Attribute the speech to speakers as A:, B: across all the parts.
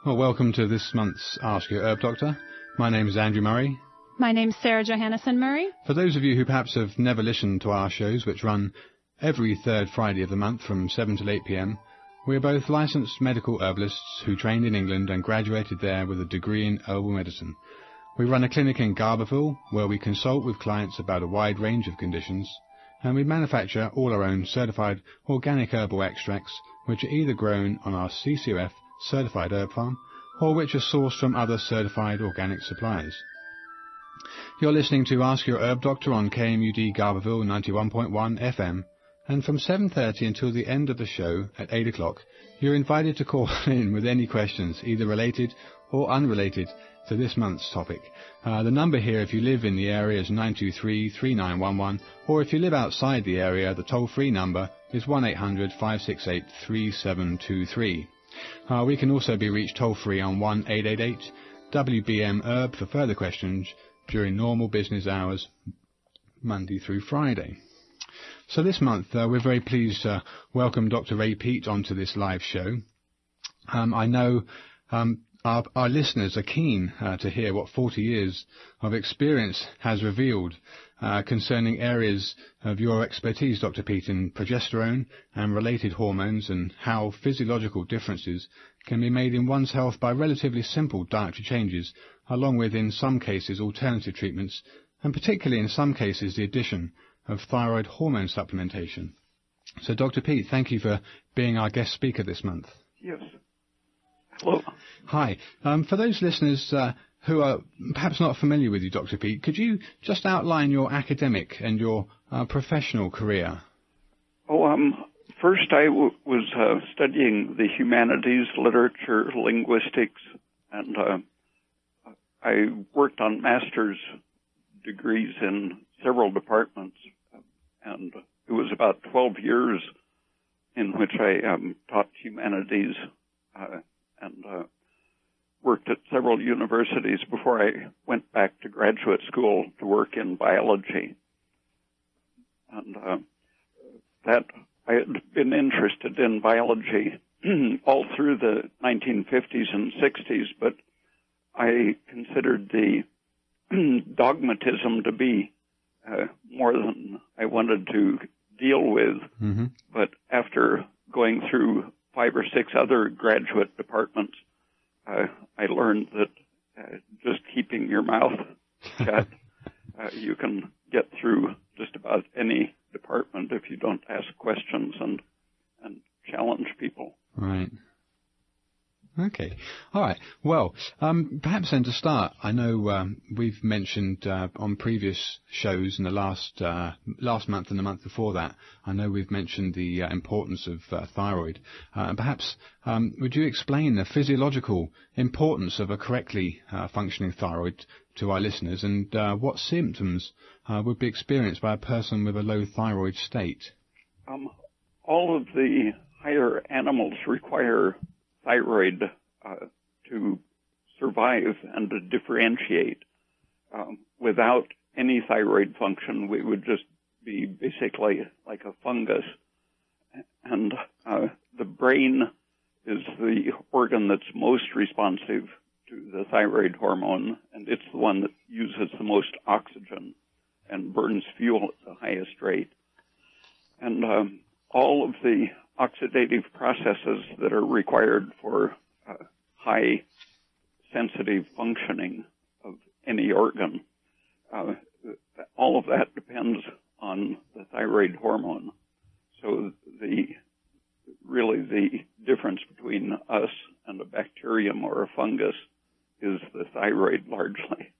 A: Well, welcome to this month's Ask Your Herb Doctor. My name is Andrew Murray.
B: My name's Sarah Johannesson Murray.
A: For those of you who perhaps have never listened to our shows, which run every third Friday of the month from 7 till 8 p.m, we are both licensed medical herbalists who trained in England and graduated there with a degree in herbal medicine. We run a clinic in Garberville where we consult with clients about a wide range of conditions, and we manufacture all our own certified organic herbal extracts, which are either grown on our CCOF certified herb farm or which are sourced from other certified organic suppliers. You're listening to Ask Your Herb Doctor on KMUD Garberville 91.1 FM, and from 7:30 until the end of the show at 8 o'clock, you're invited to call in with any questions, either related or unrelated to this month's topic. The number here, if you live in the area, is 923-3911, or if you live outside the area, the toll-free number is 1-800-568-3723. We can also be reached toll-free on 1-888-WBM-HERB for further questions during normal business hours, Monday through Friday. So this month, we're very pleased to welcome Dr. Ray Peat onto this live show. I know our listeners are keen to hear what 40 years of experience has revealed concerning areas of your expertise, Dr. Peat, in progesterone and related hormones, and how physiological differences can be made in one's health by relatively simple dietary changes, along with, in some cases, alternative treatments, and particularly in some cases, the addition of thyroid hormone supplementation. So, Dr. Peat, thank you for being our guest speaker this month.
C: Yes. Hello.
A: Hi. For those listeners who are perhaps not familiar with you, Dr. Peat, could you just outline your academic and your professional career?
C: First I was studying the humanities, literature, linguistics, and I worked on master's degrees in several departments, and it was about 12 years in which I taught humanities and worked at several universities before I went back to graduate school to work in biology. And that I had been interested in biology all through the 1950s and 60s, but I considered the dogmatism to be more than I wanted to deal with. Mm-hmm. But after going through 5 or 6 other graduate departments, I learned that just keeping your mouth shut, you can get through just about any department if you don't ask questions and challenge people.
A: Right. Okay. All right. Well, perhaps then to start, I know we've mentioned on previous shows in the last month and the month before that, I know we've mentioned the importance of thyroid. Perhaps would you explain the physiological importance of a correctly functioning thyroid to our listeners, and what symptoms would be experienced by a person with a low thyroid state?
C: All of the higher animals require thyroid to survive and to differentiate. Without any thyroid function, we would just be basically like a fungus. And the brain is the organ that's most responsive to the thyroid hormone, and it's the one that uses the most oxygen and burns fuel at the highest rate. And all of the oxidative processes that are required for high sensitive functioning of any organ, all of that depends on the thyroid hormone. So the difference between us and a bacterium or a fungus is the thyroid largely.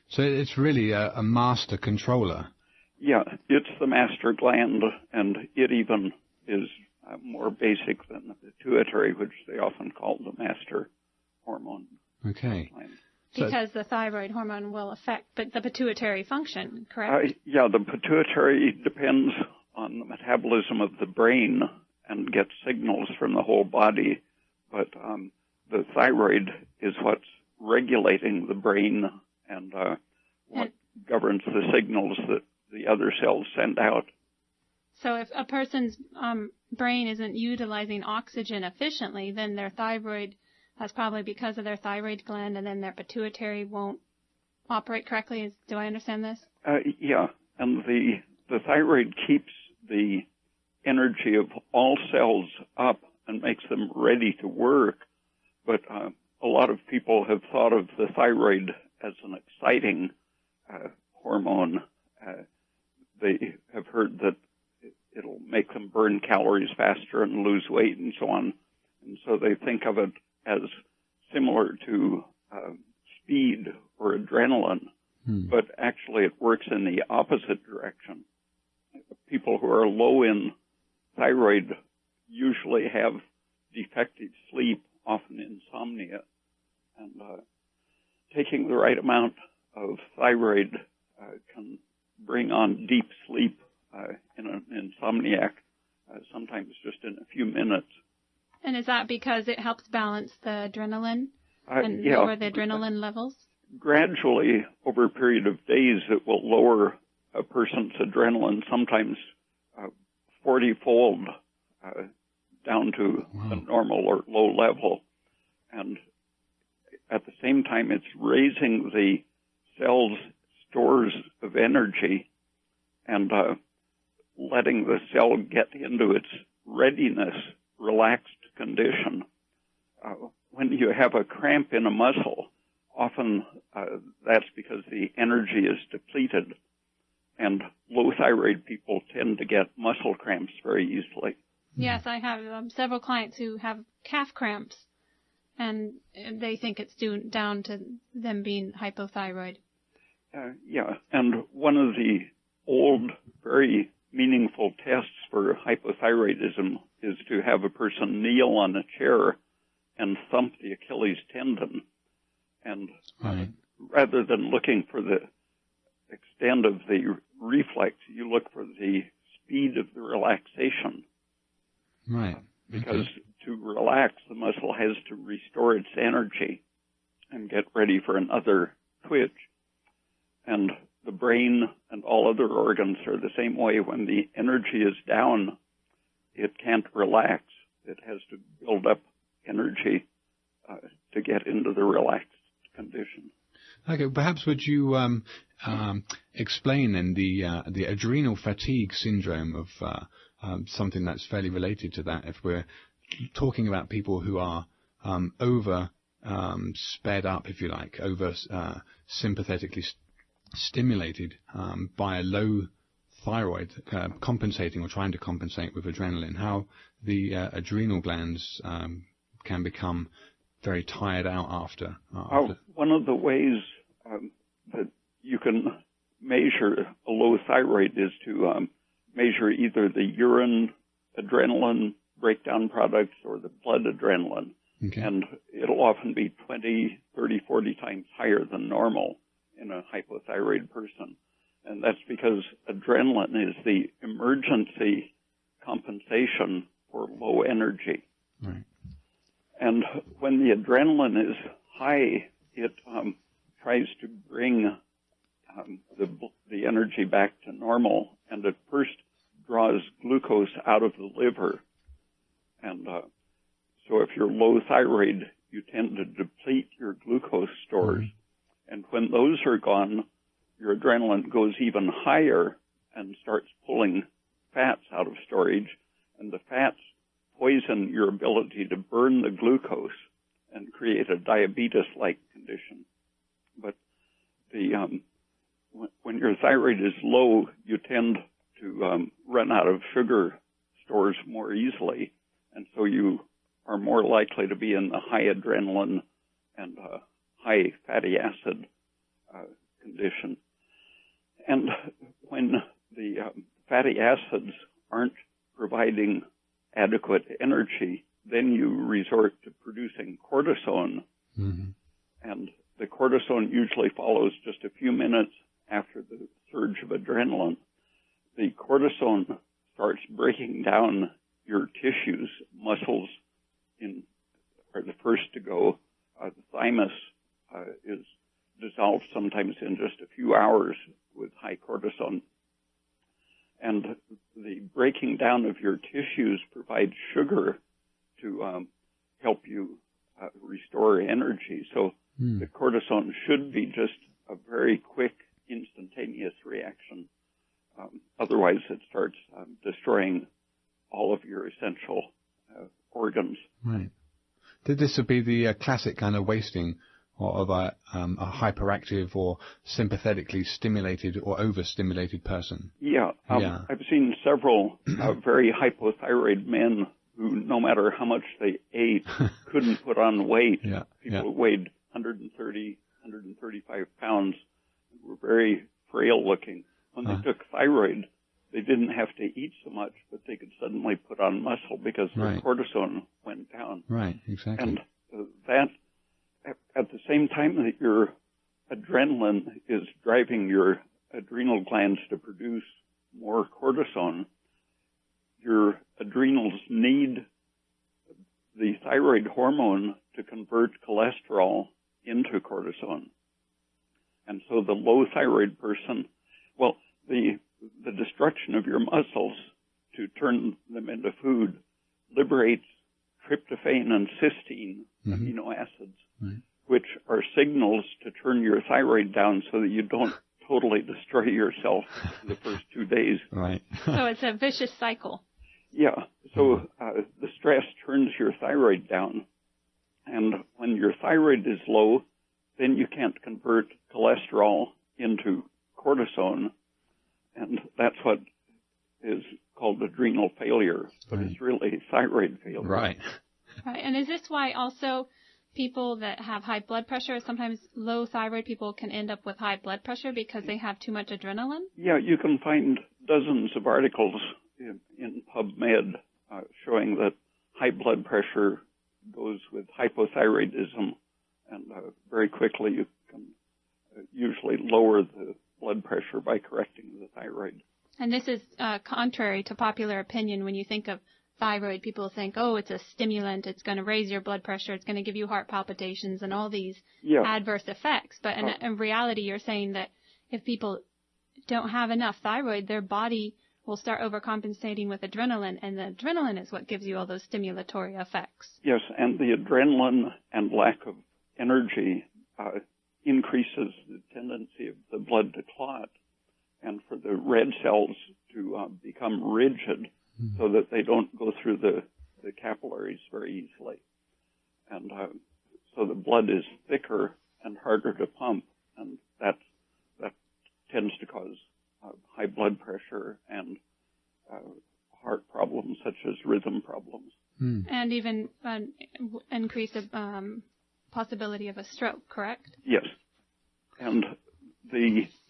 A: So it's really a master controller.
C: Yeah, it's the master gland, and it even is more basic than the pituitary, which they often call the master hormone.
A: Okay.
B: Because the thyroid hormone will affect the pituitary function, correct?
C: Yeah, the pituitary depends on the metabolism of the brain and gets signals from the whole body, but the thyroid is what's regulating the brain and what governs the signals that the other cells send out.
B: So if a person's brain isn't utilizing oxygen efficiently, then their thyroid that's probably because of their thyroid gland, and then their pituitary won't operate correctly. Do I understand this?
C: Yeah, and the thyroid keeps the energy of all cells up and makes them ready to work. But a lot of people have thought of the thyroid as an exciting hormone. They have heard that it'll make them burn calories faster and lose weight and so on. And so they think of it as similar to speed or adrenaline, but actually it works in the opposite direction. People who are low in thyroid usually have defective sleep, often insomnia, and taking the right amount of thyroid can bring on deep sleep in an insomniac, sometimes just in a few minutes.
B: And is that because it helps balance the adrenaline and lower the adrenaline levels?
C: Gradually, over a period of days, it will lower a person's adrenaline, sometimes 40-fold down to a normal or low level. And at the same time, it's raising the cell's stores of energy and letting the cell get into its readiness, relaxed condition. When you have a cramp in a muscle, often that's because the energy is depleted, and low thyroid people tend to get muscle cramps very easily.
B: Yes, I have several clients who have calf cramps, and they think it's due down to them being hypothyroid.
C: Yeah, and one of the old, very meaningful tests for hypothyroidism is to have a person kneel on a chair and thump the Achilles tendon. And rather than looking for the extent of the reflex, you look for the speed of the relaxation.
A: Right.
C: Because to relax, the muscle has to restore its energy and get ready for another twitch. And the brain and all other organs are the same way. When the energy is down, it can't relax. It has to build up energy to get into the relaxed condition.
A: Okay, perhaps would you explain then the adrenal fatigue syndrome of something that's fairly related to that, if we're talking about people who are over sped up, if you like, over sympathetically stimulated by a low thyroid, compensating or trying to compensate with adrenaline, how the adrenal glands can become very tired out after.
C: One of the ways that you can measure a low thyroid is to measure either the urine adrenaline breakdown products or the blood adrenaline.
A: Okay.
C: And it'll often be 20, 30, 40 times higher than normal in a hypothyroid person. And that's because adrenaline is the emergency compensation for low energy.
A: Right.
C: And when the adrenaline is high, it tries to bring the energy back to normal, and it first draws glucose out of the liver. And so if you're low thyroid, you tend to deplete your glucose stores. And when those are gone, your adrenaline goes even higher and starts pulling fats out of storage, and the fats poison your ability to burn the glucose and create a diabetes-like condition. But when your thyroid is low, you tend to run out of sugar stores more easily, and so you are more likely to be in the high adrenaline and high fatty acid condition. And when the fatty acids aren't providing adequate energy, then you resort to producing cortisone. And the cortisone usually follows just a few minutes after the surge of adrenaline. The cortisone starts breaking down your tissues. Muscles are the first to go. The thymus is dissolved sometimes in just a few hours with high cortisone. And the breaking down of your tissues provides sugar to help you restore energy. So the cortisone should be just a very quick, instantaneous reaction. Otherwise, it starts destroying all of your essential organs.
A: Right. This would be the classic kind of wasting of a hyperactive or sympathetically stimulated or overstimulated person.
C: Yeah. I've seen several very hypothyroid men who, no matter how much they ate, couldn't put on weight. People who weighed 130, 135 pounds were very frail looking. When they took thyroid, they didn't have to eat so much, but they could suddenly put on muscle because their cortisone went down.
A: Right, exactly.
C: And that, at the same time that your adrenaline is driving your adrenal glands to produce more cortisone, your adrenals need the thyroid hormone to convert cholesterol into cortisone. And so the low thyroid person, well, the destruction of your muscles to turn them into food liberates tryptophan and cysteine, amino acids, which are signals to turn your thyroid down so that you don't totally destroy yourself the first 2 days.
A: Right.
B: So it's a vicious cycle.
C: Yeah. So the stress turns your thyroid down. And when your thyroid is low, then you can't convert cholesterol into cortisone. And that's what is called adrenal failure, but it's really thyroid failure.
A: Right.
B: Right. And is this why also people that have high blood pressure, sometimes low thyroid people can end up with high blood pressure because they have too much adrenaline?
C: Yeah, you can find dozens of articles in PubMed showing that high blood pressure goes with hypothyroidism, and very quickly you can usually lower the blood pressure by correcting the thyroid.
B: And this is contrary to popular opinion. When you think of thyroid, people think, oh, it's a stimulant, it's going to raise your blood pressure, it's going to give you heart palpitations and all these adverse effects. But in reality, you're saying that if people don't have enough thyroid, their body will start overcompensating with adrenaline, and the adrenaline is what gives you all those stimulatory effects.
C: Yes, and the adrenaline and lack of energy increases the tendency of the blood to clot and for the red cells to become rigid so that they don't go through the capillaries very easily. And so the blood is thicker and harder to pump, and that tends to cause high blood pressure and heart problems such as rhythm problems.
B: And even increase of possibility of a stroke, correct?
C: Yes. And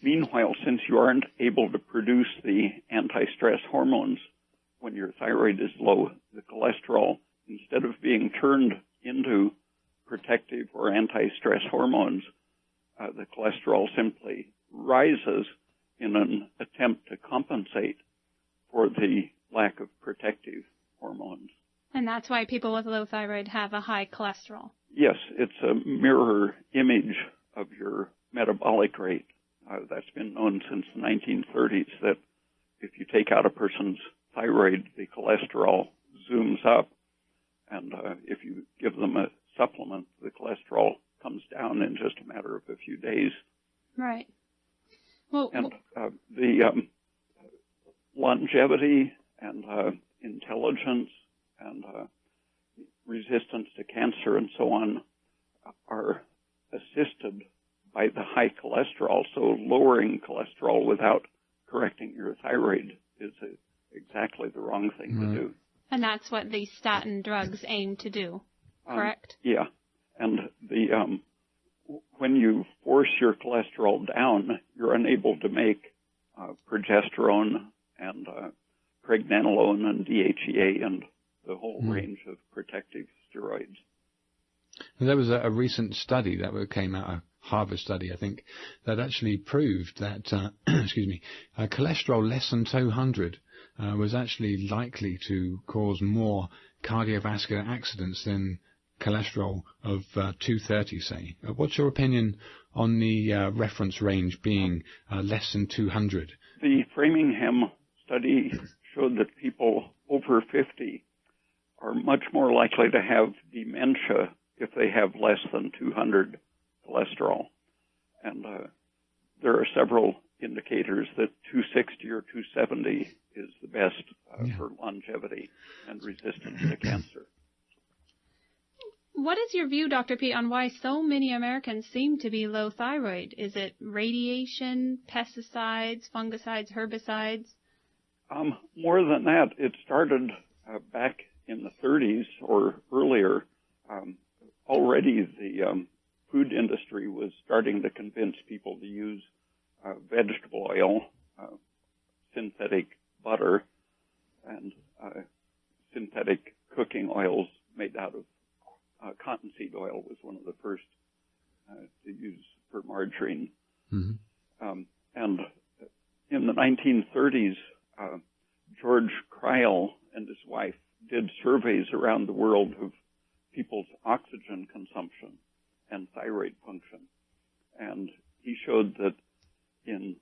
C: meanwhile, since you aren't able to produce the anti-stress hormones when your thyroid is low, the cholesterol, instead of being turned into protective or anti-stress hormones, the cholesterol simply rises in an attempt to compensate for the lack of protective hormones.
B: And that's why people with low thyroid have a high cholesterol.
C: Yes, it's a mirror image of your metabolic rate. That's been known since the 1930s, that if you take out a person's thyroid, the cholesterol zooms up, and if you give them a supplement, the cholesterol comes down in just a matter of a few days.
B: Right. Well,
C: and the longevity and intelligence and resistance to cancer and so on are assisted by the high cholesterol. So lowering cholesterol without correcting your thyroid is exactly the wrong thing to do.
B: And that's what these statin drugs aim to do, correct?
C: Yeah. And when you force your cholesterol down, you're unable to make progesterone and pregnenolone and DHEA and the whole range of protective steroids.
A: There was a recent study that came out, a Harvard study, I think, that actually proved that, cholesterol less than 200 was actually likely to cause more cardiovascular accidents than cholesterol of 230, say. What's your opinion on the reference range being less than 200?
C: The Framingham study showed that people over 50 are much more likely to have dementia if they have less than 200 cholesterol. And there are several indicators that 260 or 270 is the best for longevity and resistance to cancer.
B: What is your view, Dr. P, on why so many Americans seem to be low thyroid? Is it radiation, pesticides, fungicides, herbicides?
C: More than that, it started back in the 30s or earlier. Already the food industry was starting to convince people to use vegetable oil, synthetic butter, and synthetic cooking oils made out of cottonseed oil was one of the first to use for margarine. Mm-hmm. And in the 1930s, George Cryle and his wife did surveys around the world of people's oxygen consumption and thyroid function. And he showed that in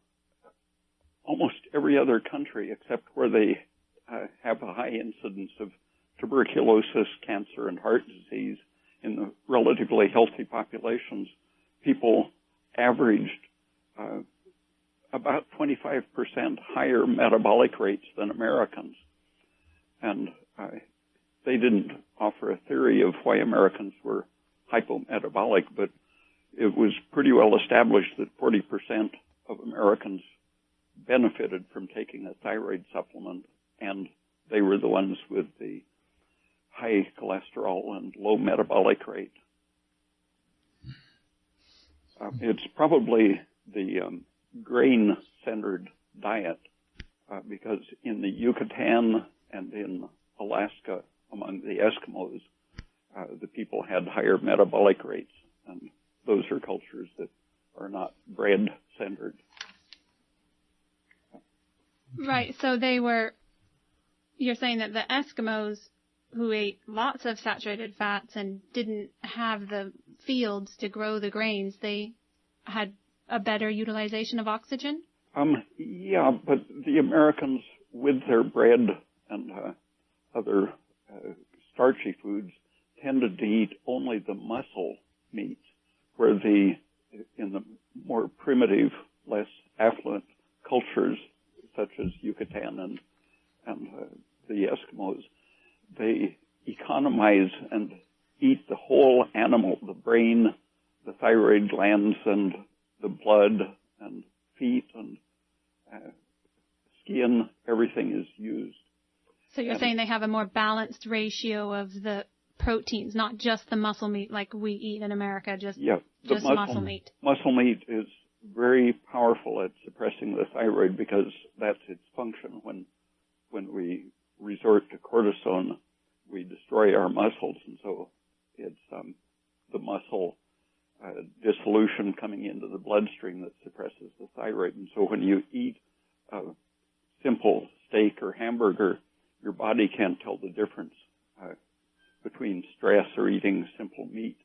C: almost every other country except where they have a high incidence of tuberculosis, cancer, and heart disease, in the relatively healthy populations, people averaged about 25% higher metabolic rates than Americans. And they didn't offer a theory of why Americans were hypometabolic, but it was pretty well established that 40% of Americans benefited from taking a thyroid supplement, and they were the ones with the high cholesterol and low metabolic rate. It's probably the grain-centered diet, because in the Yucatan and in Alaska, among the Eskimos, the people had higher metabolic rates, and those are cultures that are not bread-centered.
B: Right, so you're saying that the Eskimos who ate lots of saturated fats and didn't have the fields to grow the grains, they had a better utilization of oxygen?
C: Yeah, but the Americans, with their bread and other starchy foods, tended to eat only the muscle meat, where in the more primitive, less affluent cultures, such as Yucatan and the Eskimos, they economize and eat the whole animal, the brain, the thyroid glands, and the blood and feet and skin. Everything is used.
B: So you're saying they have a more balanced ratio of the proteins, not just the muscle meat like we eat in America, just muscle meat.
C: Muscle meat is very powerful at suppressing the thyroid because that's its function. When we resort to cortisone, we destroy our muscles, and so it's the muscle dissolution coming into the bloodstream that suppresses the thyroid. And so when you eat a simple steak or hamburger, your body can't tell the difference between stress or eating simple meat.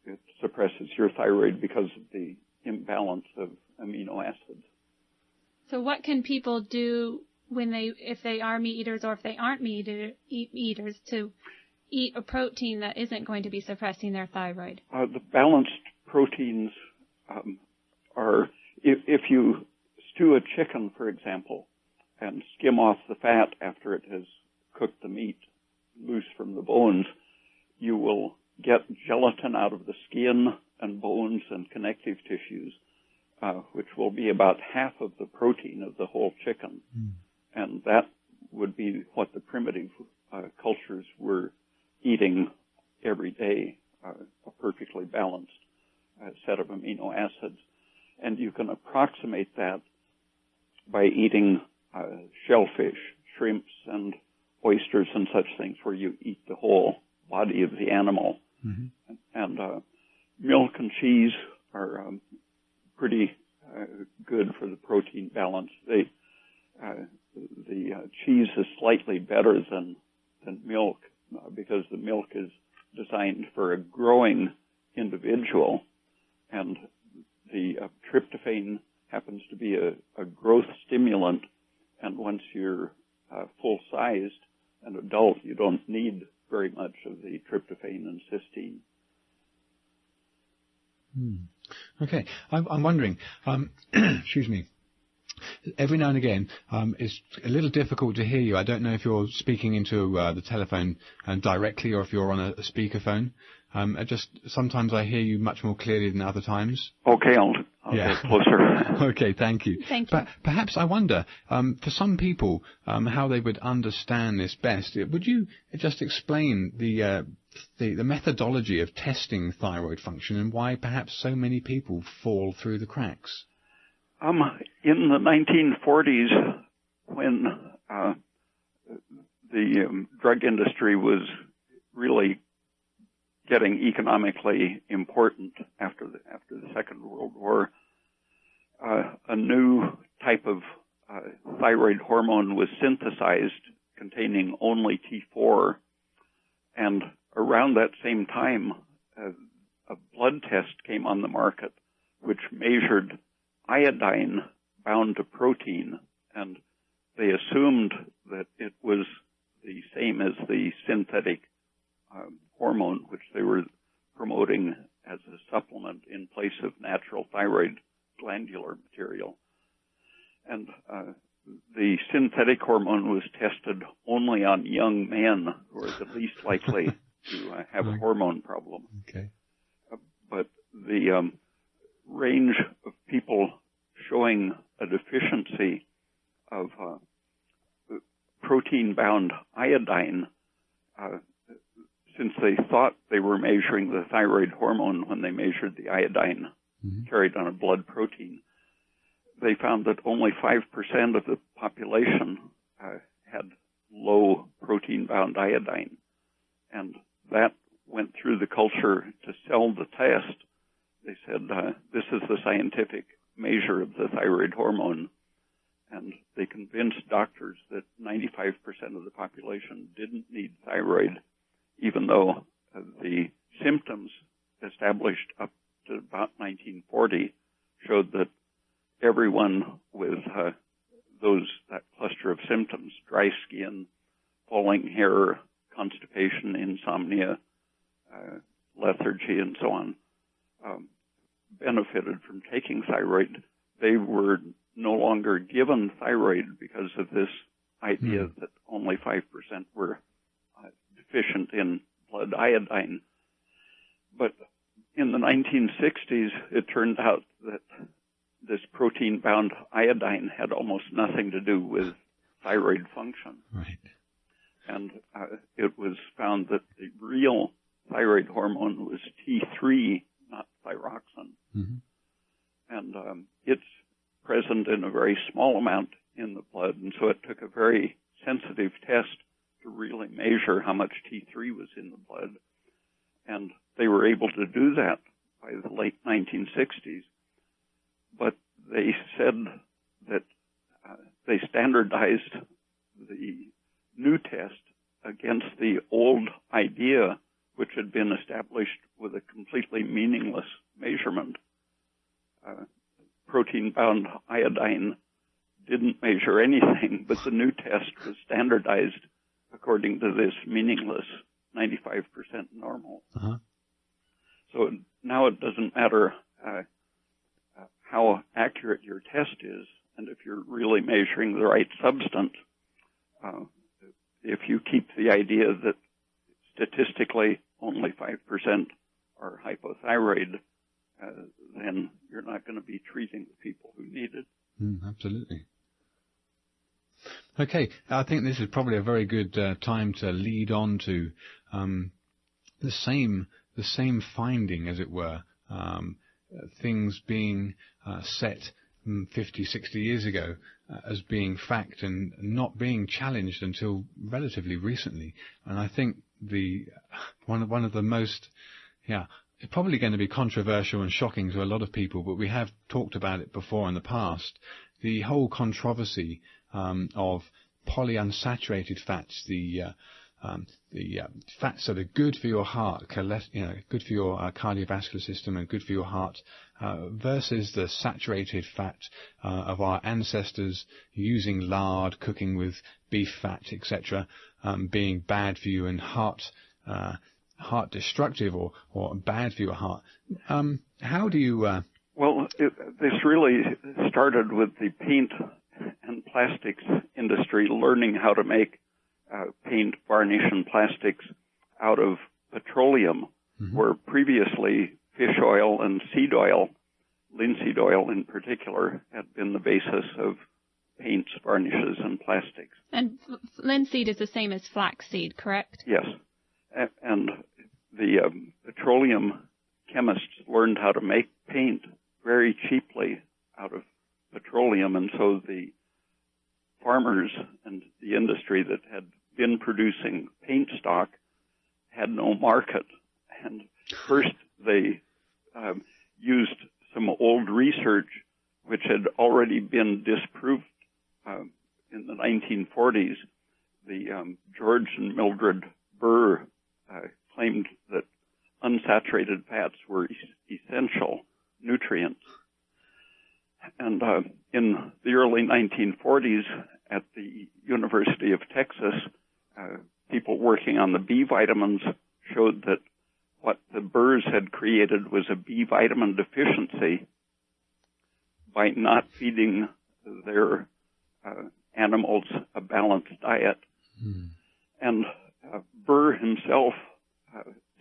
C: It suppresses your thyroid because of the imbalance of amino acids.
B: So what can people do if they are meat eaters or if they aren't meat eaters to eat a protein that isn't going to be suppressing their thyroid?
C: The balanced proteins are, if you stew a chicken, for example, and skim off the fat after it has cooked the meat loose from the bones, you will get gelatin out of the skin and bones and connective tissues, which will be about half of the protein of the whole chicken. Mm. And that would be what the primitive cultures were eating every day, a perfectly balanced set of amino acids. And you can approximate that by eating shellfish, shrimps, and oysters and such things, where you eat the whole body of the animal. Mm-hmm. And milk and cheese are pretty good for the protein balance. The cheese is slightly better than milk because the milk is designed for a growing individual, and the tryptophan happens to be a growth stimulant, and once you're full-sized, an adult, you don't need very much of the tryptophan and cysteine.
A: Okay, I'm wondering, excuse me, every now and again it's a little difficult to hear you. I don't know if you're speaking into the telephone directly or if you're on a speakerphone. Sometimes I hear you much more clearly than other times.
C: Okay, I'll get closer.
A: Okay, thank you.
B: Thank you.
A: But perhaps I wonder, for some people, how they would understand this best. Would you just explain the methodology of testing thyroid function and why perhaps so many people fall through the cracks?
C: In the 1940s, when the drug industry was really getting economically important after the Second World War, a new type of thyroid hormone was synthesized containing only T4, and around that same time, a blood test came on the market which measured iodine bound to protein, and they assumed that it was the same as the synthetic hormone which they were promoting as a supplement in place of natural thyroid glandular material. And the synthetic hormone was tested only on young men who are the least likely to have a hormone problem.
A: Okay.
C: But the range of people showing a deficiency of protein-bound iodine, since they thought they were measuring the thyroid hormone when they measured the iodine carried on a blood protein, they found that only 5% of the population had low protein-bound iodine. And that went through the culture to sell the test. They said, this is the scientific measure of the thyroid hormone. And they convinced doctors that 95% of the population didn't need thyroid, even though the symptoms established up to about 1940 showed that everyone with that cluster of symptoms, dry skin, falling hair, constipation, insomnia, lethargy, and so on, benefited from taking thyroid. They were no longer given thyroid because of this idea that only 5% were deficient in blood iodine. But in the 1960s, it turned out that this protein-bound iodine had almost nothing to do with thyroid function.
A: Right.
C: And it was found that the real thyroid hormone was T3, not thyroxine. And it's present in a very small amount in the blood, and so it took a very sensitive test to really measure how much T3 was in the blood. And they were able to do that by the late 1960s. But they said that they standardized the new test against the old idea, which had been established with a completely meaningless measurement. Protein-bound iodine didn't measure anything, but the new test was standardized according to this meaningless 95% normal. So now it doesn't matter how accurate your test is, and if you're really measuring the right substance, if you keep the idea that statistically only 5% are hypothyroid, then you're not going to be treating the people who need it.
A: Absolutely. Okay, I think this is probably a very good time to lead on to the same finding, as it were, things being set 50, 60 years ago as being fact and not being challenged until relatively recently. And I think one of the most, it's probably going to be controversial and shocking to a lot of people, but we have talked about it before in the past, the whole controversy of polyunsaturated fats, the fats that are good for your heart, good for your cardiovascular system and good for your heart, versus the saturated fat of our ancestors using lard, cooking with beef fat, etc. being bad for you and heart destructive or bad for your heart. How do you...
C: This really started with the paint and plastics industry learning how to make paint, varnish, and plastics out of petroleum, where previously fish oil and seed oil, linseed oil in particular, had been the basis of paints, varnishes, and plastics.
B: And linseed is the same as flaxseed, correct?
C: Yes. And the petroleum chemists learned how to make paint very cheaply out of petroleum, and so the farmers and the industry that had been producing paint stock had no market. And first they used some old research which had already been disproved in the 1940s. The George and Mildred Burr claimed that unsaturated fats were essential nutrients. And in the early 1940s at the University of Texas, people working on the B vitamins showed that what the Burrs had created was a B vitamin deficiency by not feeding their animals a balanced diet. And Burr himself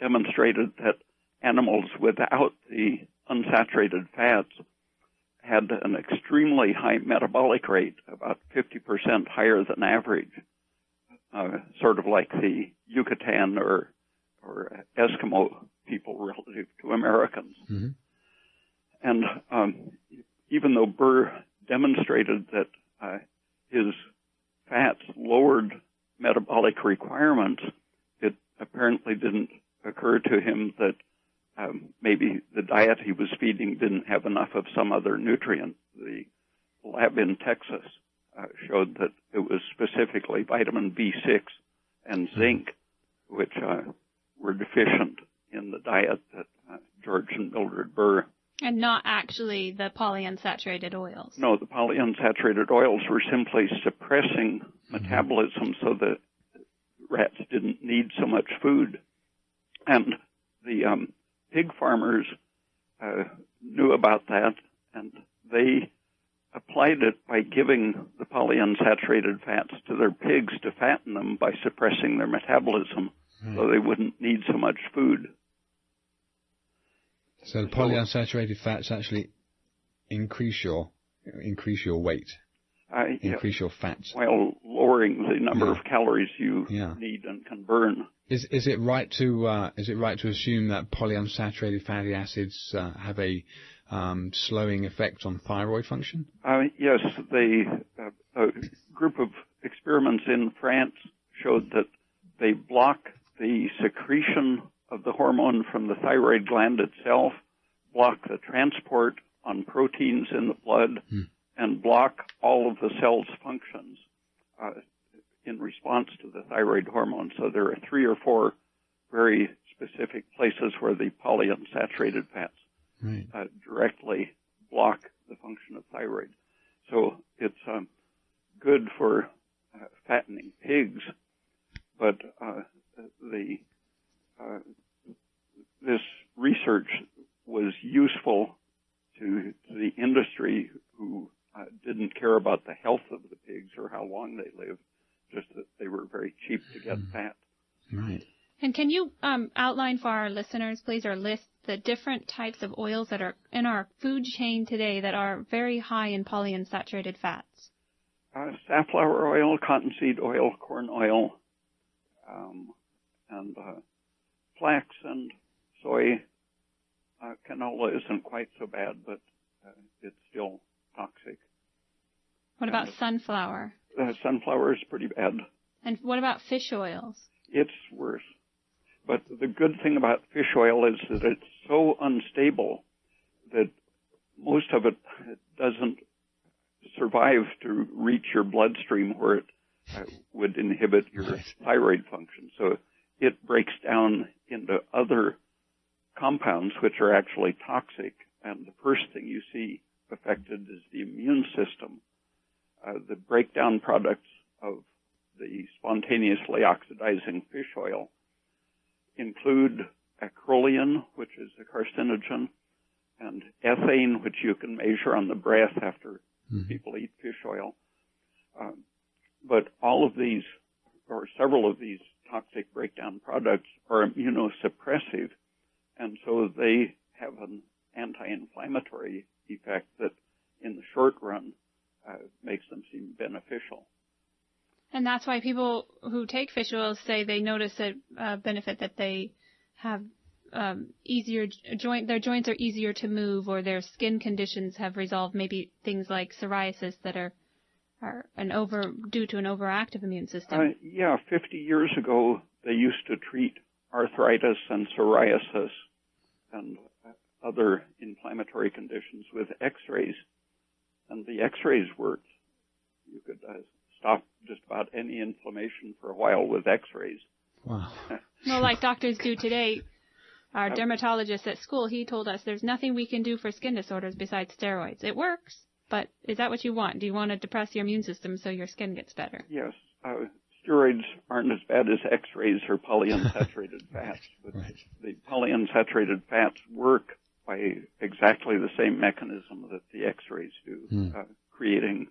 C: demonstrated that animals without the unsaturated fats had an extremely high metabolic rate, about 50% higher than average, sort of like the Yucatan or Eskimo people relative to Americans. And even though Burr demonstrated that his fats lowered metabolic requirements, it apparently didn't occur to him that maybe the diet he was feeding didn't have enough of some other nutrient. The lab in Texas showed that it was specifically vitamin B6 and zinc, which were deficient in the diet that George and Mildred Burr.
B: And not actually the polyunsaturated oils.
C: No, the polyunsaturated oils were simply suppressing metabolism so that rats didn't need so much food. And the pig farmers knew about that, and they applied it by giving the polyunsaturated fats to their pigs to fatten them by suppressing their metabolism so they wouldn't need so much food.
A: So the polyunsaturated fats actually increase your weight, increase your fats,
C: while lowering the number of calories you need and can burn.
A: Is it right to assume that polyunsaturated fatty acids have a slowing effect on thyroid function?
C: Yes, a group of experiments in France showed that they block the secretion of the hormone from the thyroid gland itself, block the transport on proteins in the blood, and block all of the cell's functions in response to the thyroid hormone. So there are 3 or 4 very specific places where the polyunsaturated fats directly block the function of thyroid. So it's good for fattening pigs, but this research was useful to the industry who didn't care about the health of the pigs or how long they lived, just that they were very cheap to get fat.
A: Right.
B: And can you outline for our listeners, please, or list the different types of oils that are in our food chain today that are very high in polyunsaturated fats?
C: Safflower oil, cottonseed oil, corn oil, and flax and soy. Canola isn't quite so bad, but it's still toxic.
B: What about sunflower?
C: Sunflower is pretty bad.
B: And what about fish oils?
C: It's worse. But the good thing about fish oil is that it's so unstable that most of it doesn't survive to reach your bloodstream where it would inhibit your thyroid function. So it breaks down into other compounds which are actually toxic, and the first thing you see affected is the immune system. The breakdown products of the spontaneously oxidizing fish oil include acrolein, which is a carcinogen, and ethane, which you can measure on the breath after people eat fish oil. But all of these, or several of these toxic breakdown products, are immunosuppressive, and so they have an anti-inflammatory effect that in the short run makes them seem beneficial.
B: And that's why people who take fish oils say they notice a benefit, that they have their joints are easier to move, or their skin conditions have resolved, maybe things like psoriasis that are due to an overactive immune system.
C: 50 years ago, they used to treat arthritis and psoriasis and other inflammatory conditions with x-rays, and the x-rays worked. You could stop just about any inflammation for a while with x-rays.
A: Wow.
B: Well, like doctors do today. Our dermatologist at school, he told us there's nothing we can do for skin disorders besides steroids. It works, but is that what you want? Do you want to depress your immune system so your skin gets better?
C: Yes. Steroids aren't as bad as x-rays or polyunsaturated fats, but the polyunsaturated fats work by exactly the same mechanism that the x-rays do, creating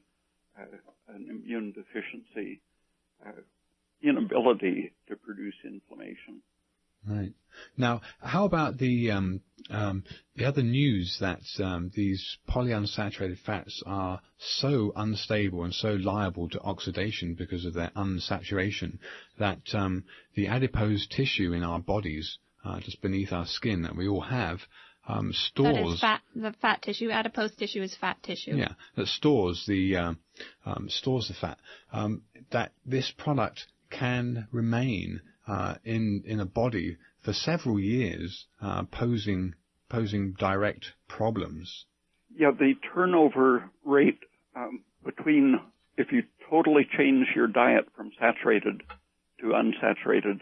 C: an immune deficiency, inability to produce inflammation.
A: Right. Now, how about the other news that these polyunsaturated fats are so unstable and so liable to oxidation because of their unsaturation that the adipose tissue in our bodies, just beneath our skin that we all have, stores...
B: That is fat, the fat tissue. Adipose tissue is fat tissue.
A: Yeah, that stores the fat. That this product can remain in a body for several years, posing direct problems.
C: Yeah, the turnover rate between, if you totally change your diet from saturated to unsaturated,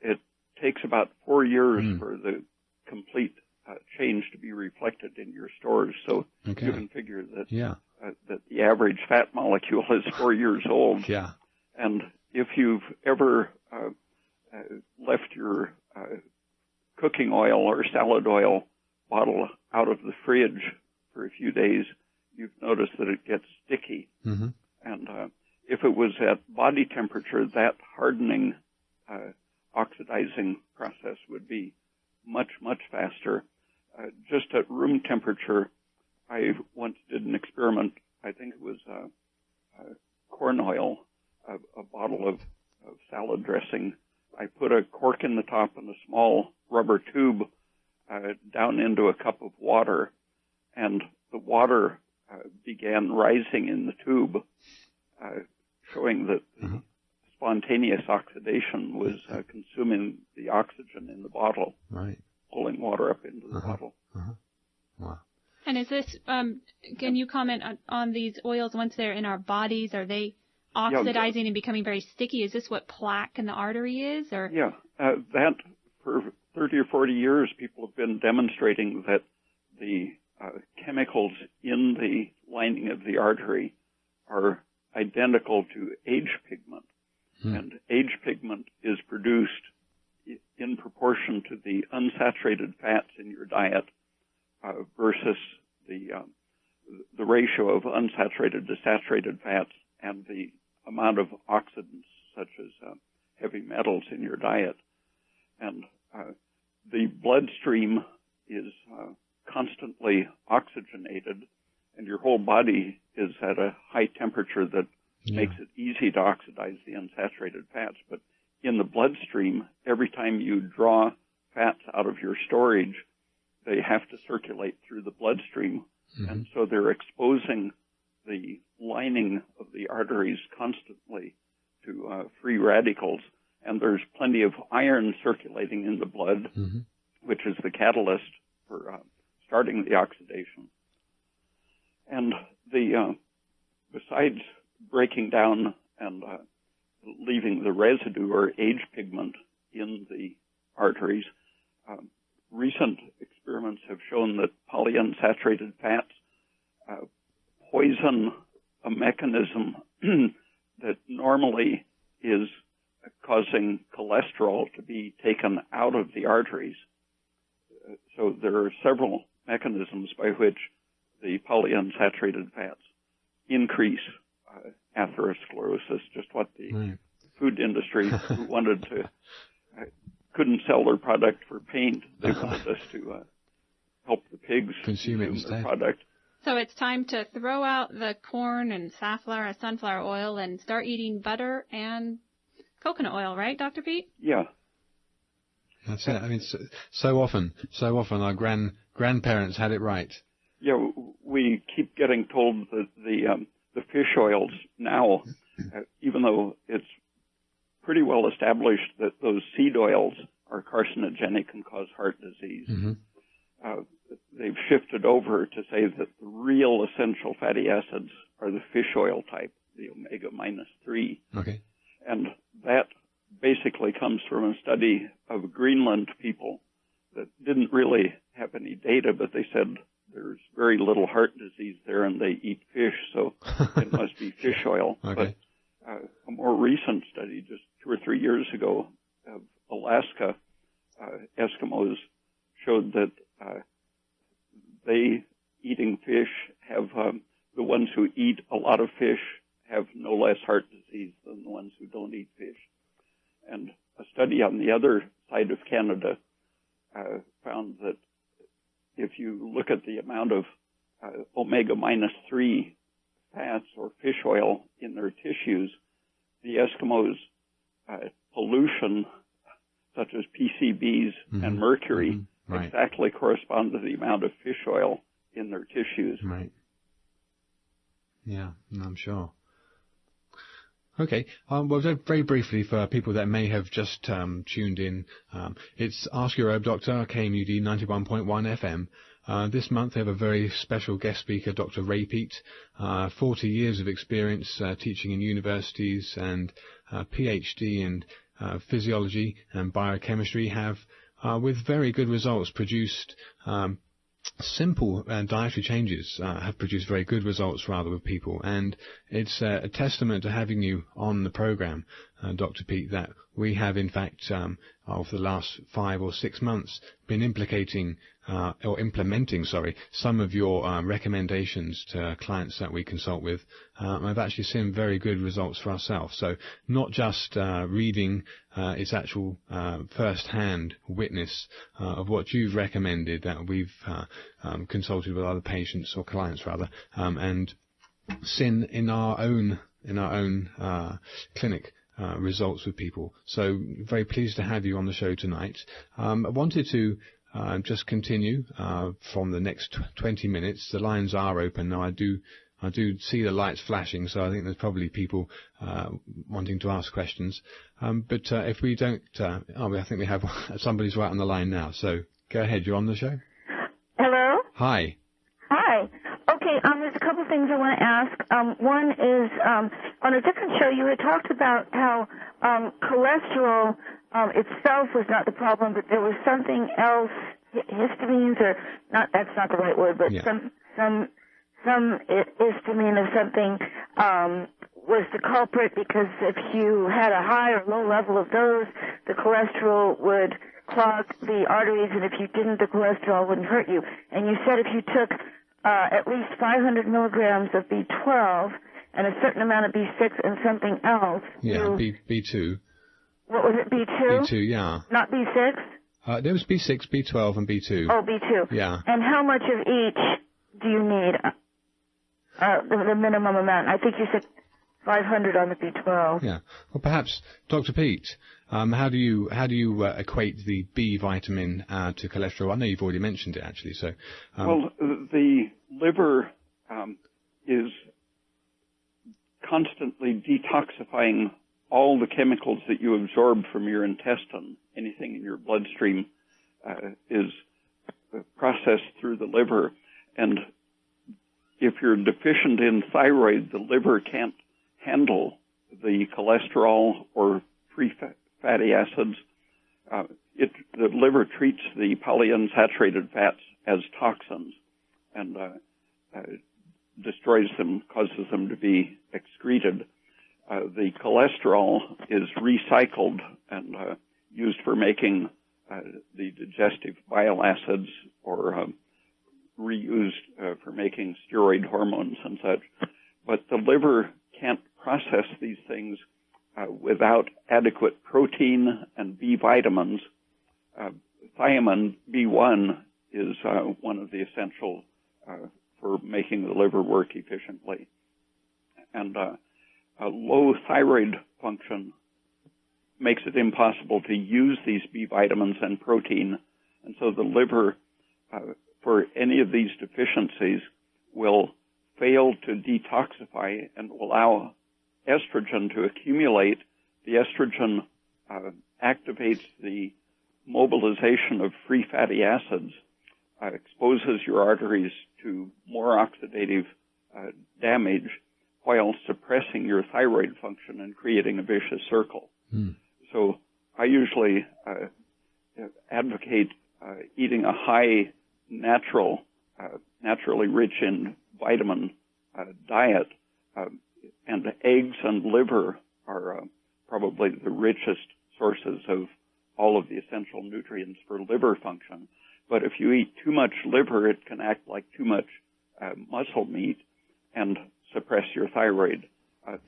C: it takes about 4 years for the complete change to be reflected in your stores. So you can figure that that the average fat molecule is 4 years old.
A: Yeah.
C: And if you've ever left your cooking oil or salad oil bottle out of the fridge for a few days, you've noticed that it gets sticky. And if it was at body temperature, that hardening, oxidizing process would be much, much faster. Just at room temperature, I once did an experiment. I think it was corn oil, a bottle of salad dressing. I put a cork in the top and a small rubber tube down into a cup of water, and the water began rising in the tube, showing that the spontaneous oxidation was consuming the oxygen in the bottle, pulling water up into the bottle.
A: Wow.
B: And is this, can you comment on these oils once they're in our bodies? Are they oxidizing and becoming very sticky? Is this what plaque in the artery is? Or?
C: Yeah, that for 30 or 40 years, people have been demonstrating that the chemicals in the lining of the artery are identical to age pigment. And age pigment is produced in proportion to the unsaturated fats in your diet versus the ratio of unsaturated to saturated fats and the amount of oxidants such as heavy metals in your diet. And the bloodstream is constantly oxygenated, and your whole body is at a high temperature that makes it easy to oxidize the unsaturated fats. But in the bloodstream, every time you draw fats out of your storage, they have to circulate through the bloodstream. And so they're exposing the lining of the arteries constantly to free radicals. And there's plenty of iron circulating in the blood, which is the catalyst for starting the oxidation. And besides breaking down and leaving the residue or age pigment in the arteries, recent experiments have shown that polyunsaturated fats poison a mechanism that normally is causing cholesterol to be taken out of the arteries. So there are several mechanisms by which the polyunsaturated fats increase atherosclerosis, just what the food industry who wanted to couldn't sell their product for paint. They wanted us to help the pigs
A: consume it instead.
C: Their product.
B: So it's time to throw out the corn and sunflower oil and start eating butter and coconut oil, right, Dr. Pete?
C: Yeah.
A: That's it. I mean, so often our grandparents had it right.
C: Yeah, we keep getting told that the fish oils now, even though it's pretty well established that those seed oils are carcinogenic and cause heart disease, they've shifted over to say that the real essential fatty acids are the fish oil type, the omega-3.
A: Okay.
C: And that basically comes from a study of Greenland people that didn't really have any data, but they said there's very little heart disease there and they eat fish, so it must be fish oil.
A: Okay.
C: But a more recent study, just 2 or 3 years ago, of Alaska Eskimos showed that they, eating fish, have the ones who eat a lot of fish have no less heart disease than the ones who don't eat fish. And a study on the other side of Canada found that if you look at the amount of omega-3 fats or fish oil in their tissues, the Eskimos' pollution, such as PCBs and mercury, exactly correspond to the amount of fish oil in their tissues.
A: Right. Yeah, I'm sure. Okay. Well, very briefly for people that may have just tuned in, it's Ask Your Herb Doctor, KMUD 91.1 FM. This month we have a very special guest speaker, Dr. Ray Peat, 40 years of experience teaching in universities and PhD in physiology and biochemistry, have with very good results produced simple dietary changes have produced very good results rather with people, and it's a testament to having you on the program, Dr. Peat, that we have in fact over the last 5 or 6 months been implementing some of your recommendations to clients that we consult with. I've actually seen very good results for ourselves. So not just reading its actual first-hand witness of what you've recommended that we've consulted with other patients or clients rather, and seen in our own clinic results with people. So very pleased to have you on the show tonight. I wanted to just continue from the next 20 minutes. The lines are open now. I do see the lights flashing, so I think there's probably people wanting to ask questions. But if we don't, I think we have somebody's right on the line now. So go ahead. You're on the show.
D: Hello.
A: Hi.
D: Hi. Okay. There's a couple of things I want to ask. One is on a different show you had talked about how cholesterol itself was not the problem, but there was something else, histamines, or not. That's not the right word, but some histamine of something was the culprit, because if you had a high or low level of those, the cholesterol would clog the arteries, and if you didn't, the cholesterol wouldn't hurt you. And you said if you took at least 500 milligrams of B12 and a certain amount of B6 and something else.
A: Yeah, B2.
D: What was it, B2?
A: B2, yeah.
D: Not B6?
A: There was B6, B12, and B2.
D: Oh, B2.
A: Yeah.
D: And how much of each do you need? The minimum amount. I think you said 500 on the B12.
A: Yeah. Well, perhaps, Dr. Peat, how do you equate the B vitamin to cholesterol? I know you've already mentioned it, actually. So.
C: Well, the liver is constantly detoxifying all the chemicals that you absorb from your intestine. Anything in your bloodstream is processed through the liver, and if you're deficient in thyroid, the liver can't handle the cholesterol or free fatty acids. The liver treats the polyunsaturated fats as toxins and destroys them, causes them to be excreted. the cholesterol is recycled and used for making the digestive bile acids, or reused for making steroid hormones and such. But the liver can't process these things without adequate protein and B vitamins. Thiamine B1 is one of the essential for making the liver work efficiently. And a low thyroid function makes it impossible to use these B vitamins and protein. And so the liver, for any of these deficiencies, will fail to detoxify and will allow estrogen to accumulate. The estrogen activates the mobilization of free fatty acids, exposes your arteries to more oxidative damage while suppressing your thyroid function and creating a vicious circle. So I usually advocate eating a high naturally rich in vitamin diet, and eggs and liver are probably the richest sources of all of the essential nutrients for liver function. But if you eat too much liver, it can act like too much muscle meat and suppress your thyroid.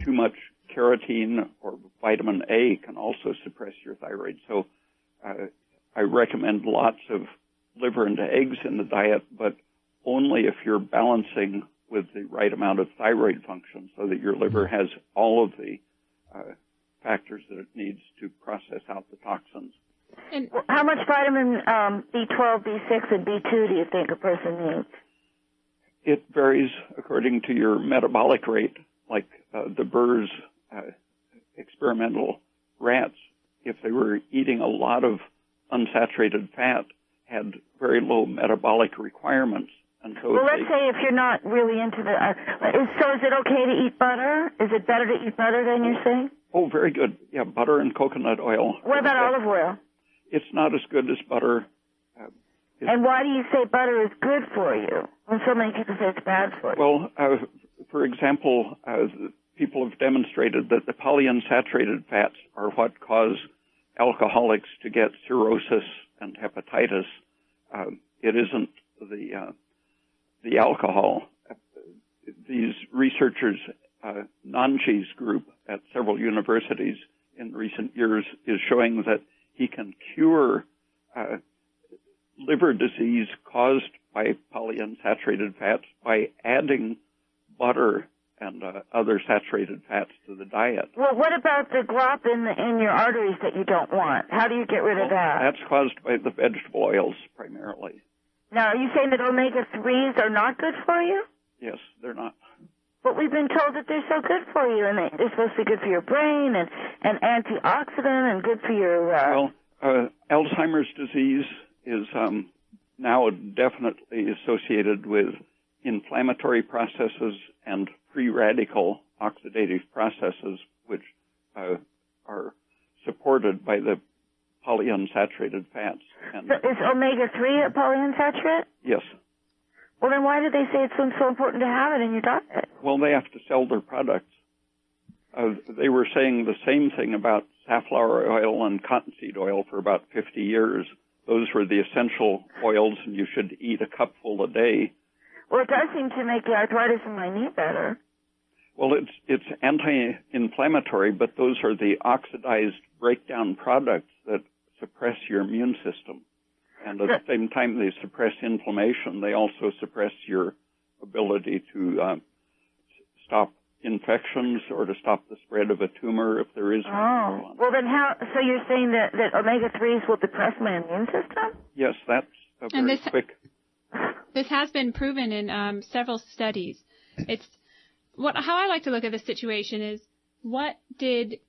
C: Too much keratin or vitamin A can also suppress your thyroid. So I recommend lots of liver and eggs in the diet, but only if you're balancing with the right amount of thyroid function so that your liver has all of the factors that it needs to process out the toxins.
D: And how much vitamin B12, B6, and B2 do you think a person needs?
C: It varies according to your metabolic rate. Like the Burr's experimental rats, if they were eating a lot of unsaturated fat, had very low metabolic requirements. And so
D: well, let's say if you're not really into the... so is it okay to eat butter? Is it better to eat butter than you're saying?
C: Oh, very good. Yeah, butter and coconut oil.
D: What about olive oil?
C: It's not as good as butter.
D: And why do you say butter is good for you when so many people say it's bad for you?
C: Well, for example, people have demonstrated that the polyunsaturated fats are what cause alcoholics to get cirrhosis and hepatitis. It isn't the alcohol. These researchers, Nanji's group at several universities in recent years, is showing that he can cure liver disease caused by polyunsaturated fats by adding butter and other saturated fats to the diet.
D: Well, what about the glop in your arteries that you don't want? How do you get rid of that?
C: That's caused by the vegetable oils primarily.
D: Now, are you saying that omega-3s are not good for you?
C: Yes, they're not.
D: But we've been told that they're so good for you, and they're supposed to be good for your brain and antioxidant and good for your...
C: Well, Alzheimer's disease is now definitely associated with inflammatory processes and free radical oxidative processes, which are supported by the polyunsaturated fats. And
D: so is omega-3 a polyunsaturated?
C: Yes.
D: Well, then why do they say it's so important to have it in your diet?
C: Well, they have to sell their products. They were saying the same thing about safflower oil and cottonseed oil for about 50 years. Those were the essential oils, and you should eat a cupful a day.
D: Well, it does seem to make the arthritis in my knee better.
C: Well, it's anti-inflammatory, but those are the oxidized breakdown products that suppress your immune system. And at the same time they suppress inflammation, they also suppress your ability to stop infections or to stop the spread of a tumor if there is one.
D: Oh, well then so you're saying that omega-3s will depress my immune system?
C: Yes, that's a very quick...
B: This has been proven in several studies. How I like to look at this situation is, what did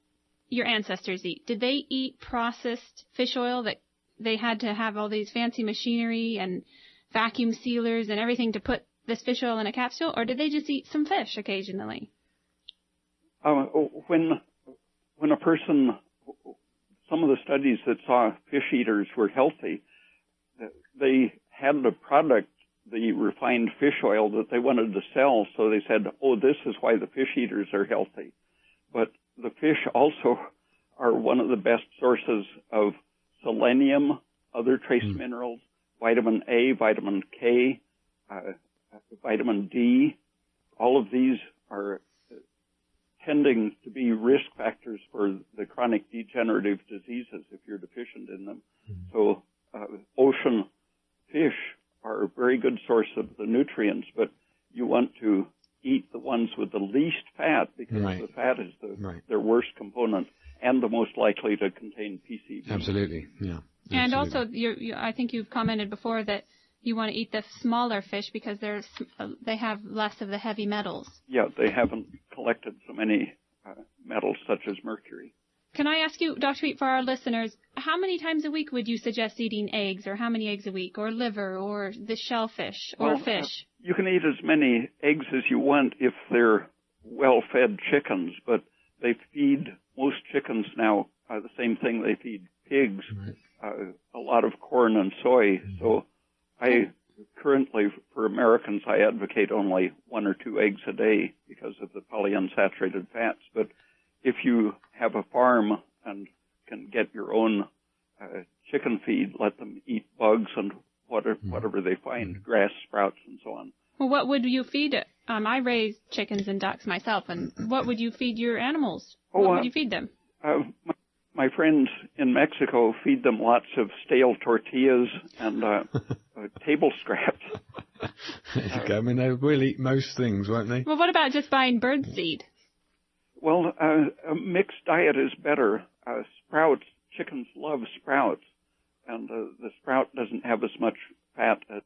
B: your ancestors eat? Did they eat processed fish oil that they had to have all these fancy machinery and vacuum sealers and everything to put this fish oil in a capsule, or did they just eat some fish occasionally?
C: When a person, some of the studies that saw fish eaters were healthy, they had the product, the refined fish oil that they wanted to sell, so they said, oh, this is why the fish eaters are healthy. but the fish also are one of the best sources of selenium, other trace minerals, vitamin A, vitamin K, vitamin D. All of these are tending to be risk factors for the chronic degenerative diseases if you're deficient in them. So ocean fish are a very good source of the nutrients, but you want to eat the ones with the least fat because the fat is their worst component and the most likely to contain PCB.
A: Absolutely, yeah.
B: And also, I think you've commented before that you want to eat the smaller fish because they have less of the heavy metals.
C: Yeah, they haven't collected so many metals such as mercury.
B: Can I ask you, Dr. Peat, for our listeners, how many times a week would you suggest eating eggs, or how many eggs a week, or liver, or the shellfish, or fish?
C: You can eat as many eggs as you want if they're well-fed chickens, but they feed most chickens now the same thing they feed pigs, a lot of corn and soy. So I currently, for Americans, I advocate only 1 or 2 eggs a day because of the polyunsaturated fats. But if you have a farm and can get your own chicken feed, let them eat bugs and whatever they find, grass, sprouts, and so on.
B: Well, what would you feed it? I raise chickens and ducks myself, and what would you feed your animals? What would you feed them?
C: My friends in Mexico feed them lots of stale tortillas and table scraps.
A: There you go. I mean, they will eat most things, won't they?
B: Well, what about just buying bird seed?
C: Well, a mixed diet is better. Sprouts, chickens love sprouts, and the sprout doesn't have as much fat as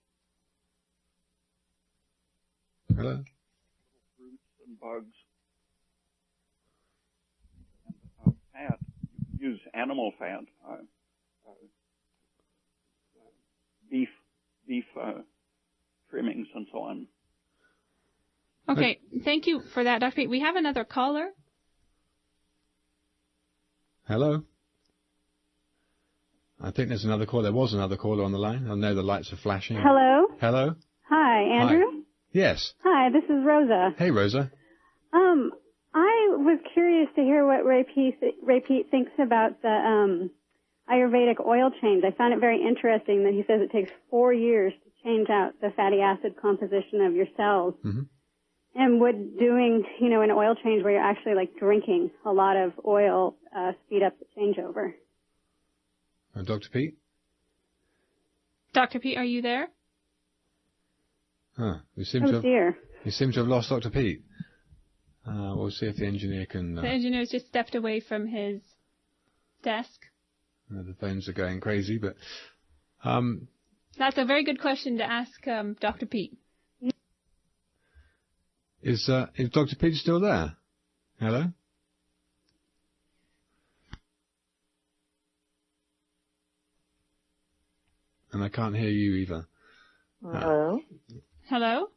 A: Hello?
C: fruits and bugs. Fat, you use animal fat, beef trimmings and so on.
B: Okay, thank you for that, Dr. Peat. We have another caller.
A: Hello? I think there's another caller. There was another caller on the line. I know the lights are flashing.
E: Hello?
A: Hello?
E: Hi, Andrew?
A: Hi. Yes.
E: Hi, this is Rosa.
A: Hey, Rosa.
E: I was curious to hear what Ray Peat thinks about the Ayurvedic oil change. I found it very interesting that he says it takes 4 years to change out the fatty acid composition of your cells.
A: Mm-hmm.
E: And would doing, an oil change where you're actually like drinking a lot of oil speed up the changeover?
A: Dr. Peat?
B: Dr. Peat, are you there?
A: We seem to have lost Dr. Peat. We'll see if the engineer can...
B: The engineer's just stepped away from his desk.
A: The phones are going crazy, but...
B: That's a very good question to ask Dr. Peat.
A: Is Dr. Peat still there? Hello? And I can't hear you either.
F: Hello?
B: Hello?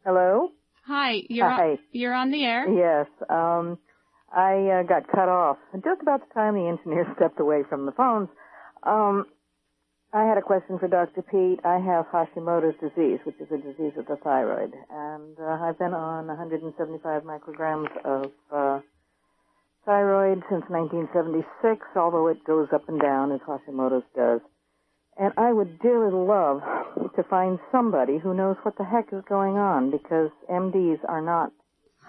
F: Hello?
B: Hi, you're on the air.
F: Yes, I got cut off just about the time the engineer stepped away from the phones. I had a question for Dr. Peat. I have Hashimoto's disease, which is a disease of the thyroid, and I've been on 175 micrograms of thyroid since 1976, although it goes up and down as Hashimoto's does. And I would dearly love to find somebody who knows what the heck is going on, because MDs are not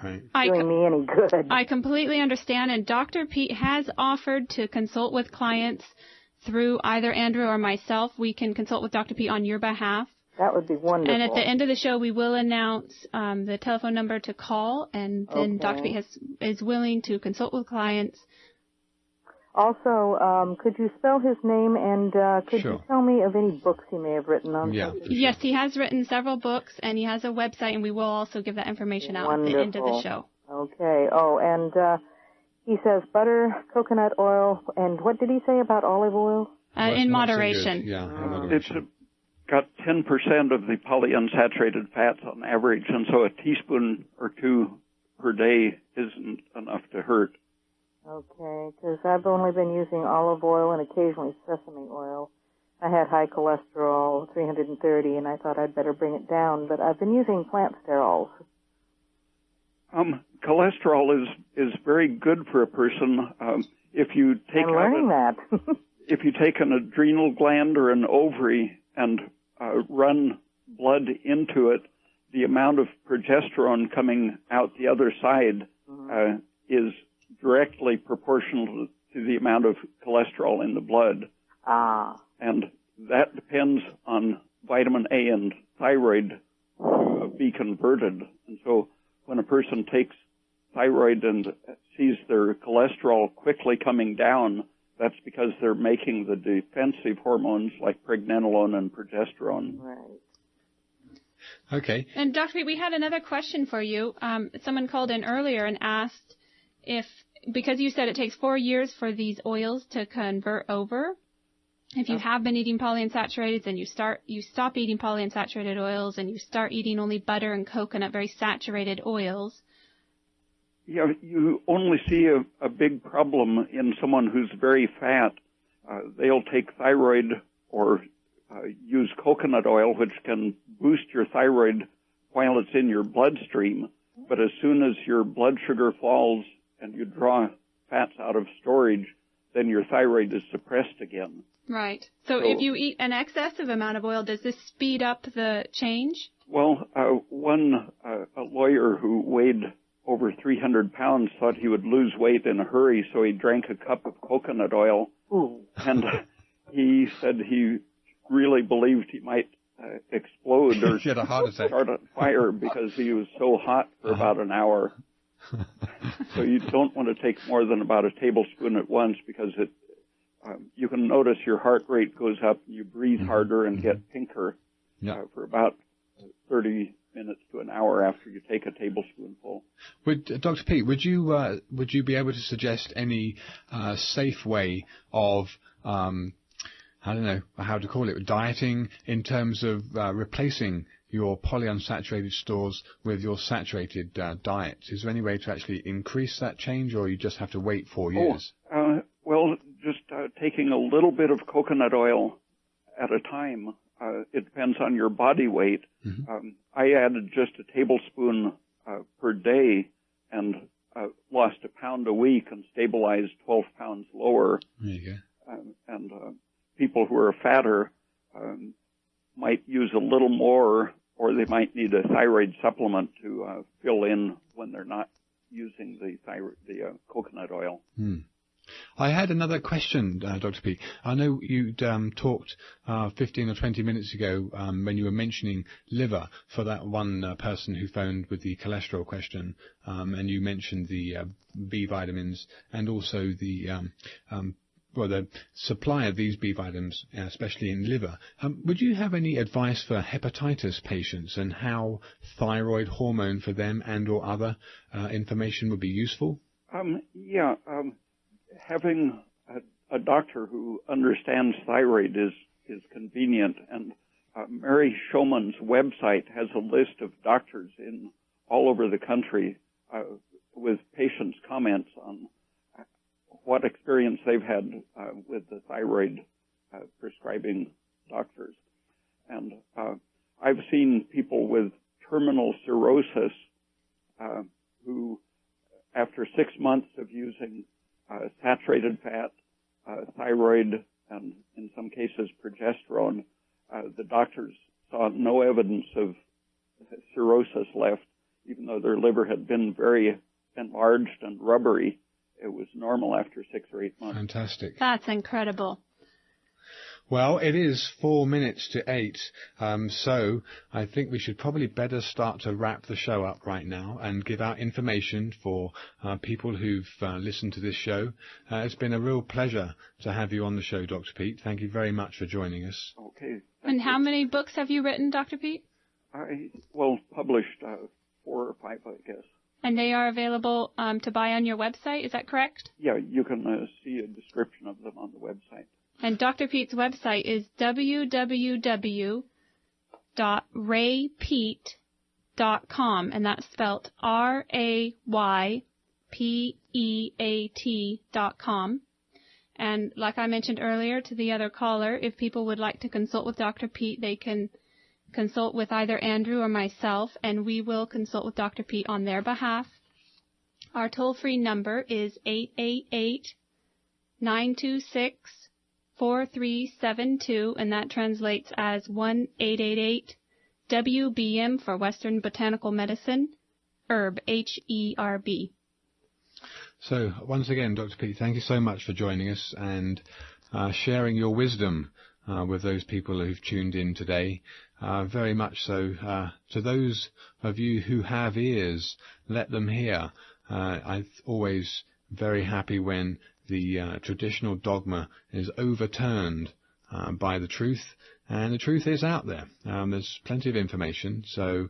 F: doing me any good.
B: I completely understand, and Dr. Peat has offered to consult with clients through either Andrew or myself. We can consult with Dr. Peat on your behalf.
F: That would be wonderful.
B: And at the end of the show, we will announce the telephone number to call, and then Dr. Peat is willing to consult with clients.
F: Also, could you spell his name, and could you tell me of any books he may have written on?
B: Yes, he has written several books, and he has a website, and we will also give that information out at the end of the show.
F: Okay. Oh, and he says butter, coconut oil, and what did he say about olive oil?
B: In moderation.
A: Yeah, in moderation.
C: It's got 10% of the polyunsaturated fats on average, and so a teaspoon or 2 per day isn't enough to hurt.
F: Okay, because I've only been using olive oil and occasionally sesame oil. I had high cholesterol, 330, and I thought I'd better bring it down, but I've been using plant sterols.
C: Cholesterol is very good for a person. If you take
F: I'm learning that.
C: If you take an adrenal gland or an ovary and run blood into it, the amount of progesterone coming out the other side is directly proportional to the amount of cholesterol in the blood. And that depends on vitamin A and thyroid to be converted. And so when a person takes thyroid and sees their cholesterol quickly coming down, that's because they're making the defensive hormones like pregnenolone and progesterone.
F: Right.
A: Okay.
B: And Dr. Pete, we had another question for you. Someone called in earlier and asked if, because you said it takes 4 years for these oils to convert over, if you have been eating polyunsaturated and you stop eating polyunsaturated oils and you start eating only butter and coconut, very saturated oils.
C: Yeah, you only see a big problem in someone who's very fat. They'll take thyroid or use coconut oil, which can boost your thyroid while it's in your bloodstream. But as soon as your blood sugar falls and you draw fats out of storage, then your thyroid is suppressed again.
B: Right. So if you eat an excessive amount of oil, does this speed up the change?
C: Well, a lawyer who weighed over 300 pounds thought he would lose weight in a hurry, so he drank a cup of coconut oil.
F: Ooh.
C: And he said he really believed he might explode or
A: He had a heart attack.
C: start a fire because he was so hot for about an hour. So you don't want to take more than about a tablespoon at once because you can notice your heart rate goes up, you breathe harder and get pinker for about 30 minutes to an hour after you take a tablespoonful.
A: Dr. Pete, would you be able to suggest any safe way of I don't know how to call it, dieting in terms of replacing your polyunsaturated stores with your saturated diet? Is there any way to actually increase that change, or you just have to wait 4 years?
C: Well, just taking a little bit of coconut oil at a time. It depends on your body weight. I added just a tablespoon per day and lost a pound a week and stabilized 12 pounds lower.
A: There you go.
C: And people who are fatter might use a little more, or they might need a thyroid supplement to fill in when they're not using the coconut oil.
A: I had another question, Dr. P. I know you'd talked 15 or 20 minutes ago when you were mentioning liver for that one person who phoned with the cholesterol question, and you mentioned the B vitamins and also the supply of these B vitamins, especially in liver. Would you have any advice for hepatitis patients and how thyroid hormone for them and or other information would be useful?
C: Having a doctor who understands thyroid is convenient, and Mary Showman's website has a list of doctors in all over the country with patients' comments on what experience they've had with the thyroid prescribing doctors. And I've seen people with terminal cirrhosis who, after 6 months of using saturated fat, thyroid, and in some cases progesterone, the doctors saw no evidence of cirrhosis left, even though their liver had been very enlarged and rubbery. It was normal after 6 or 8 months.
A: Fantastic.
B: That's incredible.
A: Well, it is 4 minutes to 8, so I think we should probably better start to wrap the show up right now and give out information for people who've listened to this show. It's been a real pleasure to have you on the show, Dr. Pete. Thank you very much for joining us.
C: Okay.
B: And how many books have you written, Dr. Pete?
C: I published 4 or 5, I guess.
B: And they are available to buy on your website, is that correct?
C: Yeah, you can see a description of them on the website.
B: And Dr. Pete's website is www.raypeat.com, and that's spelled RAYPEAT.com. And like I mentioned earlier to the other caller, if people would like to consult with Dr. Pete, they can consult with either Andrew or myself, and we will consult with Dr. Pete on their behalf. Our toll-free number is 888-926-4372, and that translates as 1-888-WBM for Western Botanical Medicine, herb, H-E-R-B.
A: So, once again, Dr. Pete, thank you so much for joining us and sharing your wisdom with those people who've tuned in today. Very much so. To those of you who have ears, let them hear. I'm always very happy when the traditional dogma is overturned by the truth, and the truth is out there. There's plenty of information, so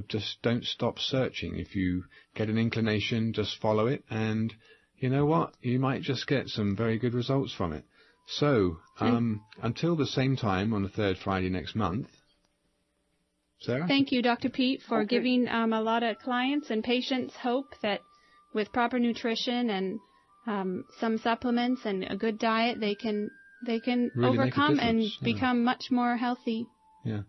A: just don't stop searching. If you get an inclination, just follow it, and you know what? You might just get some very good results from it. So, until the same time on the third Friday next month, Sarah?
B: Thank you, Dr. Pete, for giving a lot of clients and patients hope that with proper nutrition and some supplements and a good diet, they can really overcome and become much more healthy.
A: Yeah.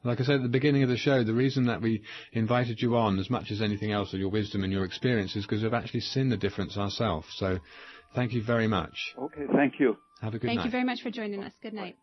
A: Like I said at the beginning of the show, the reason that we invited you on, as much as anything else, with your wisdom and your experience, is because we've actually seen the difference ourselves. So, thank you very much.
C: Okay, thank you.
A: Have a good night.
B: Thank you very much for joining us. Good night.